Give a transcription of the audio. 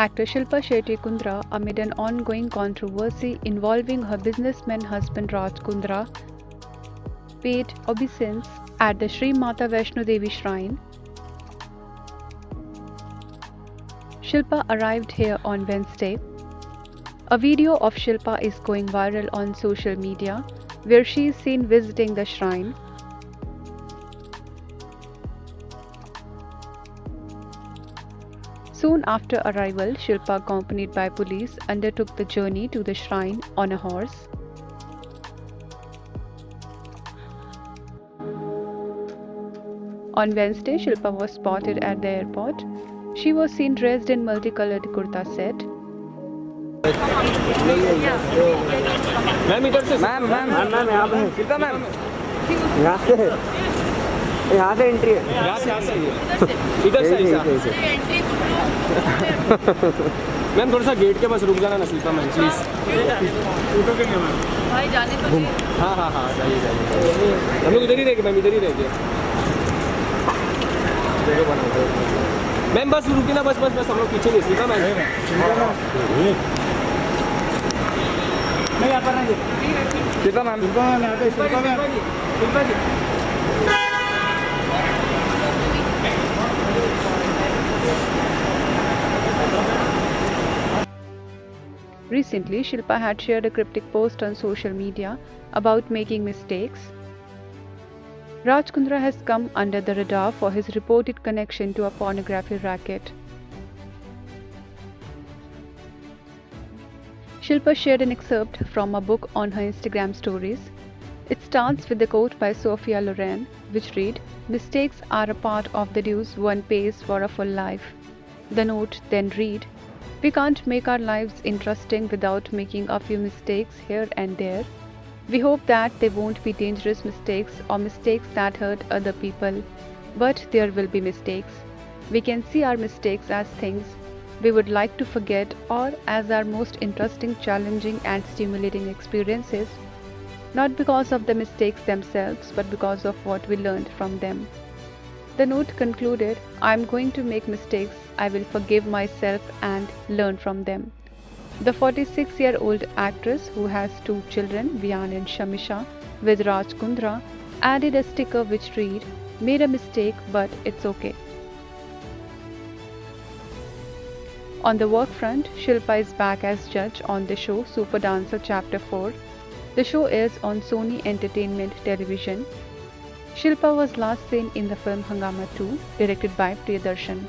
Actor Shilpa Shetty Kundra amid an ongoing controversy involving her businessman husband Raj Kundra paid obeisance at the Sri Mata Vaishno Devi shrine. Shilpa arrived here on Wednesday. A video of Shilpa is going viral on social media, where she is seen visiting the shrine. Soon after arrival, Shilpa, accompanied by police, undertook the journey to the shrine on a horse. On Wednesday, Shilpa was spotted at the airport. She was seen dressed in multicolored kurta set. Ma'am इधर से ma'am यहाँ पे Shilpa ma'am यहाँ से entry है इधर से ma'am थोड़ा सा गेट के पास रुक जाना ना शिल्पा मैम प्लीज भाई जाने तो हाँ जाइए हम लोग इधर ही रहेंगे मैम इधर ही रहेंगे मैम बस रुकी ना बस हम लोग पीछे नहीं शिल्पा मैम नहीं यहाँ पर नहीं Shilpa ma'am Shilpa ji Recently, Shilpa had shared a cryptic post on social media about making mistakes. Raj Kundra has come under the radar for his reported connection to a pornography racket. Shilpa shared an excerpt from a book on her Instagram stories. It starts with a quote by Sophia Loren, which read, "Mistakes are a part of the dues one pays for a full life." The note then read, "We can't make our lives interesting without making a few mistakes here and there. We hope that they won't be dangerous mistakes or mistakes that hurt other people, but there will be mistakes. We can see our mistakes as things we would like to forget or as our most interesting, challenging and stimulating experiences, not because of the mistakes themselves, but because of what we learned from them." The note concluded, "I'm going to make mistakes. I will forgive myself and learn from them." The 46-year-old actress, who has 2 children, Vian and Shamisha, with Raj Kundra, added a sticker which read, "Made a mistake, but it's okay." On the work front, Shilpa is back as judge on the show Super Dancer Chapter 4. The show airs on Sony Entertainment Television. Shilpa was last seen in the film Hangama 2, directed by Priyadarshan.